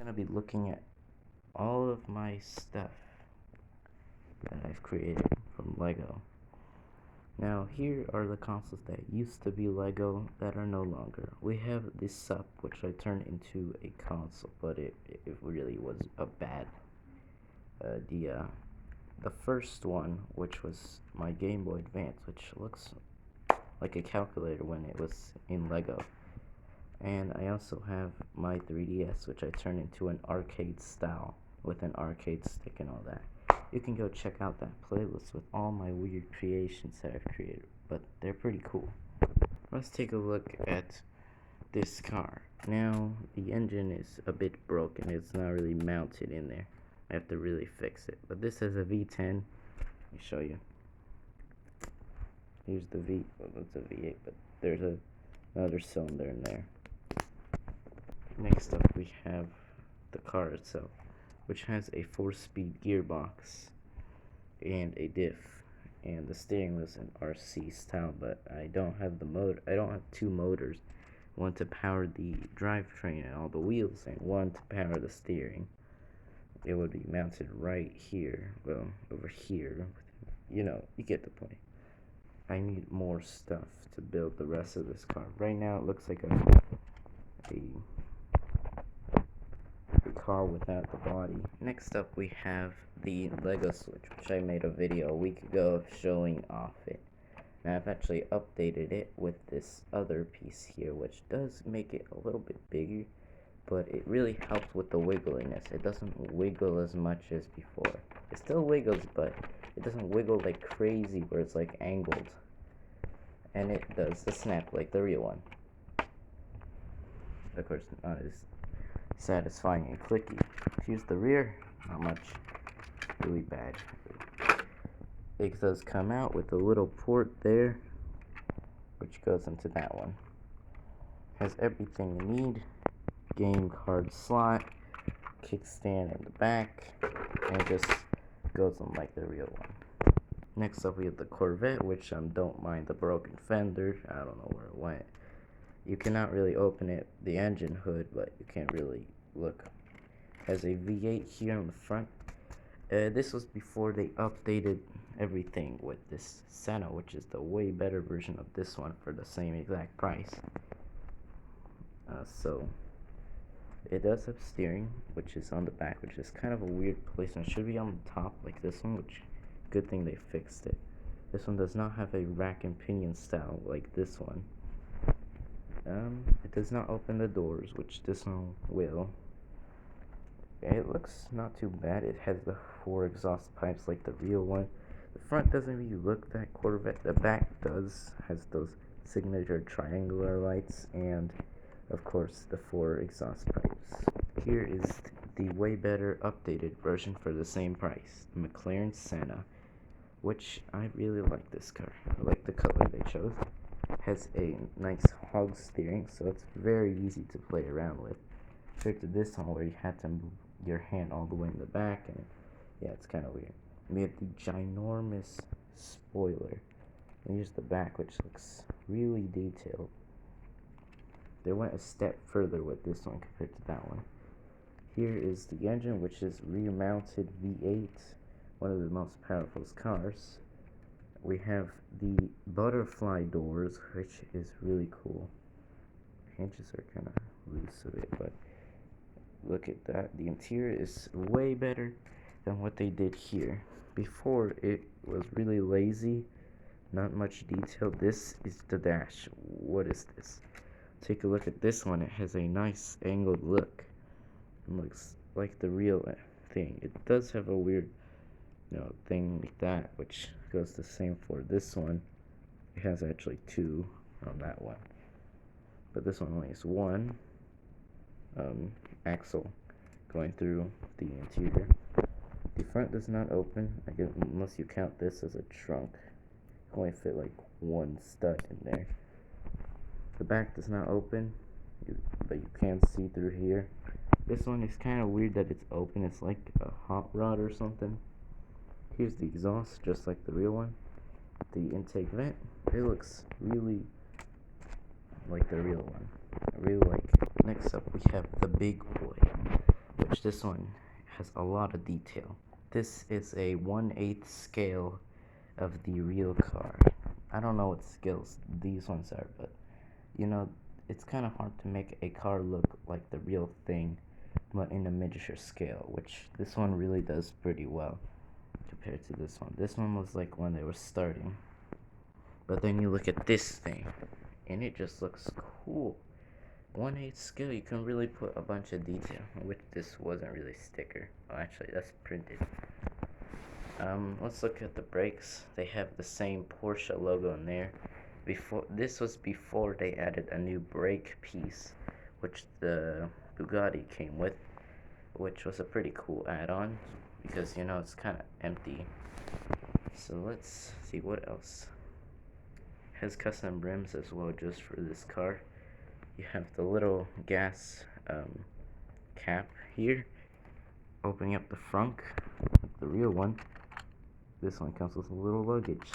gonna be looking at all of my stuff that I've created from Lego. Now here are the consoles that used to be Lego that are no longer. We have the SUP, which I turned into a console, but it really was a bad idea. The first one, which was my Game Boy Advance, which looks like a calculator when it was in Lego. And I also have my 3DS, which I turned into an arcade style with an arcade stick and all that. You can go check out that playlist with all my weird creations that I've created, but they're pretty cool. Let's take a look at this car. Now, the engine is a bit broken. It's not really mounted in there. I have to really fix it. But this is a V10. Let me show you. Here's the V. Well, it's a V8, but there's another cylinder in there. Next up, we have the car itself, which has a 4-speed gearbox and a diff, and the steering wheel's an RC style, but I don't have the motor. I don't have two motors, one to power the drivetrain and all the wheels, and one to power the steering. It would be mounted right here, well, over here. You know, you get the point. I need more stuff to build the rest of this car. Right now, it looks like a car without the body. Next up, we have the Lego Switch, which I made a video a week ago showing off it. Now I've actually updated it with this other piece here, which does make it a little bit bigger, but it really helps with the wiggliness. It doesn't wiggle as much as before. It still wiggles, but it doesn't wiggle like crazy where it's like angled. And it does the snap like the real one. Of course, not as satisfying and clicky. Here's the rear, not much, really bad. It does come out with a little port there, which goes into that one. Has everything you need, game card slot, kickstand in the back, and it just goes on like the real one. Next up we have the Corvette, which don't mind the broken fender. I don't know where it went. You cannot really open it, the engine hood, but you can't really look. Has a V8 here on the front. This was before they updated everything with this Senna, which is the way better version of this one for the same exact price. So it does have steering, which is on the back, which is kind of a weird placement. It should be on the top like this one, which good thing they fixed it. This one does not have a rack and pinion style like this one. It does not open the doors, which this one will. It looks not too bad. It has the 4 exhaust pipes like the real one. The front doesn't really look that Corvette. The back does. Has those signature triangular lights and, of course, the 4 exhaust pipes. Here is the way better updated version for the same price. The McLaren Senna, which I really like this car. I like the color they chose. Has a nice hog steering, so it's very easy to play around with. Compared to this one where you had to move your hand all the way in the back, and yeah, it's kind of weird. We have the ginormous spoiler. And here's the back, which looks really detailed. They went a step further with this one compared to that one. Here is the engine, which is rear-mounted V8, one of the most powerful cars. We have the butterfly doors, which is really cool. Hinges are kind of loose a bit, but look at that. The interior is way better than what they did here. Before, it was really lazy, not much detail. This is the dash. What is this? Take a look at this one. It has a nice angled look. It looks like the real thing. It does have a weird thing like that, which goes the same for this one. It has actually 2 on that one, but this one only has 1 axle going through the interior. The front does not open, I guess, unless you count this as a trunk. You can only fit like 1 stud in there. The back does not open, but you can see through here. This one is kind of weird that it's open. It's like a hot rod or something. Here's the exhaust, just like the real one. The intake vent, it looks really like the real one. I really like it. Next up, we have the big boy. which this one has a lot of detail. This is a 1/8 scale of the real car. I don't know what scales these ones are, but you know, it's kind of hard to make a car look like the real thing, but in a miniature scale, which this one really does pretty well compared to this one. This one was like when they were starting, but then you look at this thing, and it just looks cool. 1/8 scale, you can really put a bunch of detail, which this wasn't really sticker. Oh, actually, that's printed. Let's look at the brakes. They have the same Porsche logo in there. This was before they added a new brake piece, which the Bugatti came with, which was a pretty cool add-on because you know it's kind of empty. So let's see what else. Has custom rims as well, just for this car. You have the little gas cap here, opening up the frunk, like the real one. This one comes with a little luggage,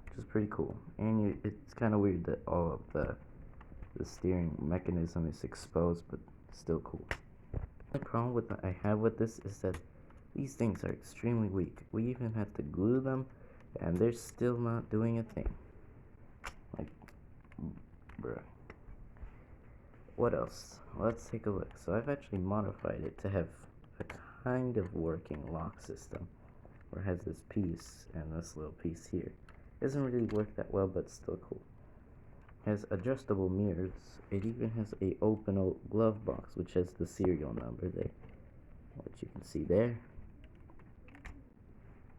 which is pretty cool. And it's kind of weird that all of the steering mechanism is exposed, but still cool. The problem with I have with this is that these things are extremely weak. We even had to glue them, and they're still not doing a thing. Like, bruh. What else? Let's take a look. So I've actually modified it to have a kind of working lock system, where it has this piece and this little piece here. It doesn't really work that well, but still cool. It has adjustable mirrors. It even has a open glove box, which has the serial number there, which you can see there.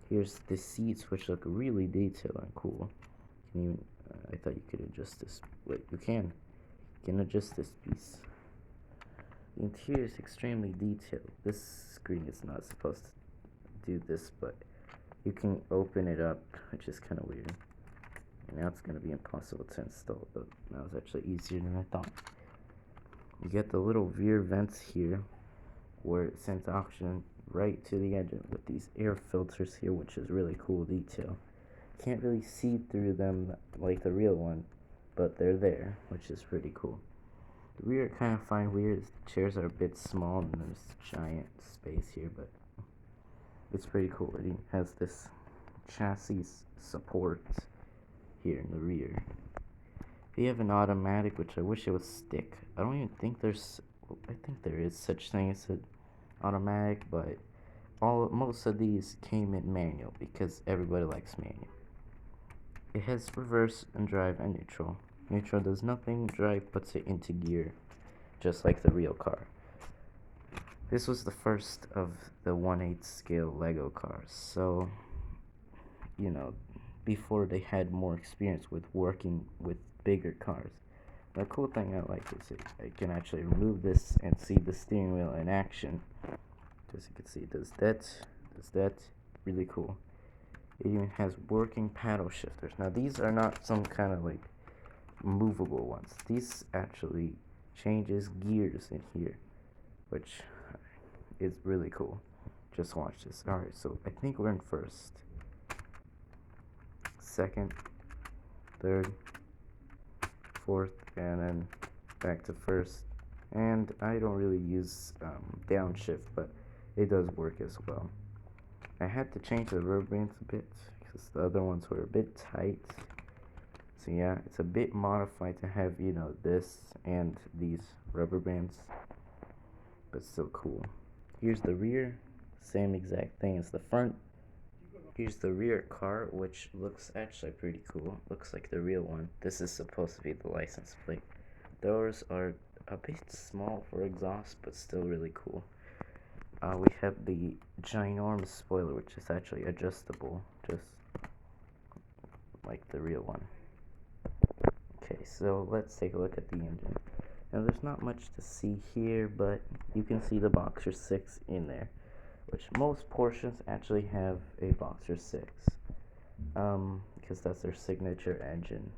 Here's the seats, which look really detailed and cool. You can even, I thought you could adjust this. Wait, you can. You can adjust this piece. The interior is extremely detailed. This screen is not supposed to do this, but you can open it up, which is kind of weird. And now it's going to be impossible to install, but that was actually easier than I thought. You get the little rear vents here, where it sends oxygen right to the engine with these air filters here, which is really cool detail. Can't really see through them like the real one, but they're there, which is pretty cool. The rear I kind of find weird is the chairs are a bit small and there's giant space here, but it's pretty cool. It has this chassis support here in the rear. If you have an automatic, which I wish it would stick, I don't even think I think there is such thing as an automatic, but most of these came in manual because everybody likes manual. It has reverse and drive and neutral. Neutral does nothing, drive puts it into gear, just like the real car. This was the first of the 1/8 scale Lego cars, so, you know, before they had more experience with working with bigger cars. The cool thing I like is I can actually remove this and see the steering wheel in action. As you can see, it does that, really cool. It even has working paddle shifters. Now these are not some kind of like movable ones. These actually changes gears in here, which is really cool. Just watch this. Alright, so I think we're in first, second, third, fourth, and then back to first. And I don't really use downshift, but it does work as well. I had to change the rubber bands a bit because the other ones were a bit tight. So yeah, it's a bit modified to have, you know, this and these rubber bands, but still cool. Here's the rear, same exact thing as the front. Here's the rear car, which looks actually pretty cool. Looks like the real one. This is supposed to be the license plate. Doors are a bit small for exhaust, but still really cool. We have the ginormous spoiler, which is actually adjustable, just like the real one. Okay, so let's take a look at the engine. Now there's not much to see here, but you can see the Boxer 6 in there, which most Porsches actually have a Boxer 6, because that's their signature engine.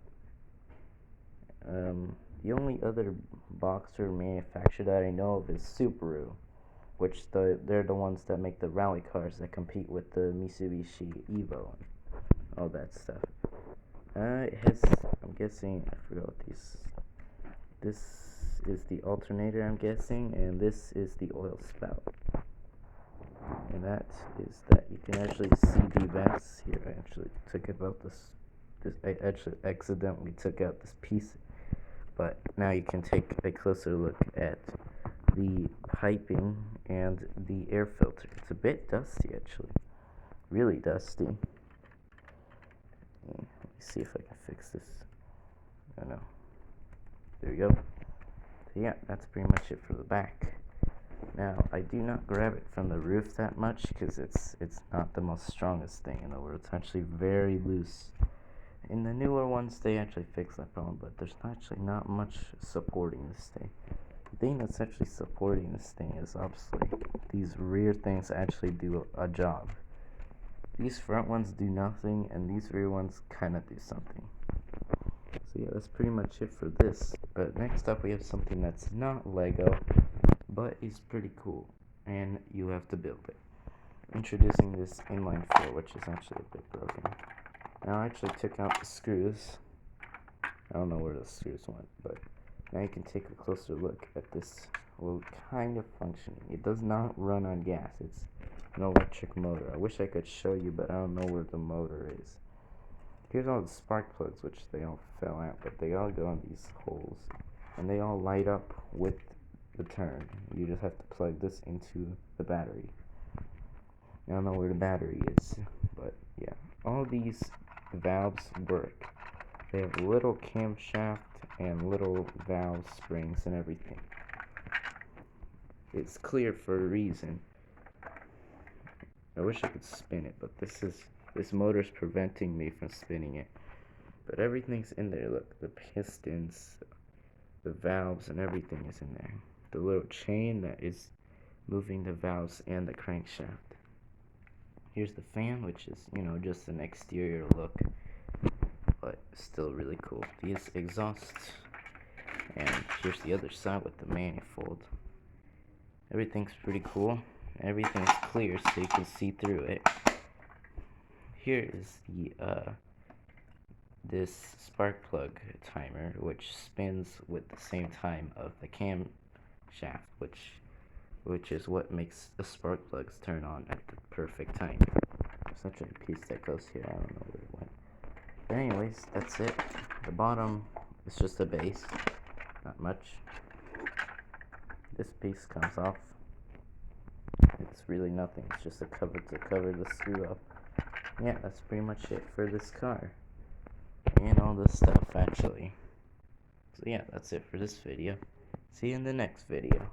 The only other Boxer manufacturer that I know of is Subaru, which they're the ones that make the rally cars that compete with the Mitsubishi Evo and all that stuff. It has, I'm guessing, I forgot what this is the alternator, I'm guessing, and this is the oil spout. And that is that. You can actually see the vents here. I actually took about this. I actually accidentally took out this piece, but now you can take a closer look at the piping and the air filter. It's a bit dusty, actually, really dusty. Let me see if I can fix this. Oh no. There we go. So yeah, that's pretty much it for the back. Now, I do not grab it from the roof that much because it's not the most strongest thing in the world. It's actually very loose. In the newer ones, they actually fix that problem, but there's actually not much supporting this thing. The thing that's actually supporting this thing is obviously these rear things actually do a job. These front ones do nothing, and these rear ones kind of do something. So yeah, that's pretty much it for this. But next up, we have something that's not Lego, but is pretty cool, and you have to build it. Introducing this inline four, which is actually a bit broken. Now I actually took out the screws. I don't know where the screws went, but now you can take a closer look at this. Well, kind of functioning. It does not run on gas. It's an electric motor. I wish I could show you, but I don't know where the motor is. Here's all the spark plugs, which they all fell out, but they all go in these holes, and they all light up with the turn. You just have to plug this into the battery. I don't know where the battery is, but yeah, all these valves work. They have little camshaft and little valve springs and everything. It's clear for a reason. I wish I could spin it, but this motor's preventing me from spinning it. But everything's in there. Look, the pistons, the valves, and everything is in there. The little chain that is moving the valves and the crankshaft. Here's the fan, which is, just an exterior look, but still really cool. These exhausts, and here's the other side with the manifold. Everything's pretty cool. Everything's clear so you can see through it. Here is the this spark plug timer, which spins with the same time of the camshaft, which is what makes the spark plugs turn on at the perfect time. There's actually a piece that goes here. I don't know where it went. But anyways, that's it. The bottom is just a base, not much. This piece comes off. It's really nothing. It's just a cover to cover the screw up. Yeah, that's pretty much it for this car. And all this stuff, actually. So yeah, that's it for this video. See you in the next video.